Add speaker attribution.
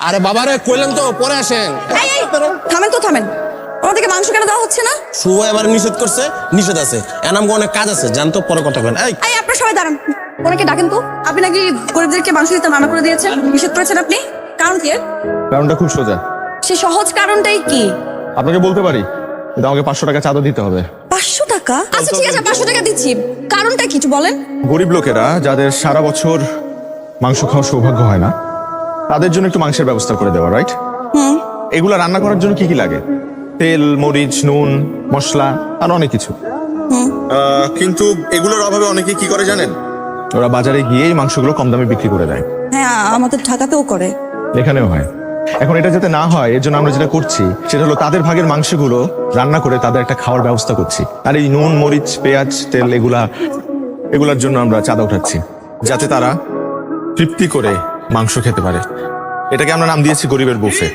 Speaker 1: আরে বাবারে কইলেন তো পরে আসেন।
Speaker 2: এই, থামেন তো থামেন, আমাদেরকে মাংস কেন দেওয়া হচ্ছে না?
Speaker 1: শুভ এবার নিষেধ করছে, নিষেধ আছে এনাম অনেক কাজ আছে, জানতো পরে কথা বলেন। এই
Speaker 2: এই আপনারা সবাই দাঁড়ান, ওনাকে ডাকেন তো। আপনি নাকি গরিবদেরকে মাংস দিতে মানা করে দিয়েছেন, নিষেধ করেছেন আপনি, কারণ কি?
Speaker 3: কারণটা খুব সোজা,
Speaker 2: সে সহজ কারণটাই কি?
Speaker 3: আপনাকে বলতে পারি, কিন্তু আমাকে 500 টাকা চাঁদা দিতে হবে।
Speaker 2: 500 টাকা? আচ্ছা ঠিক আছে, 500 টাকা দিচ্ছি। কারণটা কিছু বলেন।
Speaker 3: গরিব লোকেরা যাদের সারা বছর মাংস খাওয়ার সৌভাগ্য হয় না, তাদের জন্য একটু মাংসের ব্যবস্থা করে দেওয়া, রাইট? এগুলা রান্না করার জন্য কি কি লাগে? তেল, মরিচ, নুন, মশলা আর অনেক কিছু। কিন্তু এগুলোর অভাবে অনেকে কি করে জানেন? ওরা বাজারে গিয়ে এই মাংসগুলো কম দামে বিক্রি করে দেয়।
Speaker 2: হ্যাঁ, আমাদের ঢাকাতেও করে।
Speaker 3: এখানেও হয়। এখন এটা যাতে না হয় এর জন্য আমরা যেটা করছি সেটা হলো তাদের ভাগের মাংসগুলো রান্না করে তাদের একটা খাওয়ার ব্যবস্থা করছি। আর এই নুন, মরিচ, পেঁয়াজ, তেল এগুলার জন্য আমরা চাঁদা উঠাচ্ছি, যাতে তারা তৃপ্তি করে মাংস খেতে পারে। এটাকে আমরা নাম দিয়েছি গরিবের বুফে।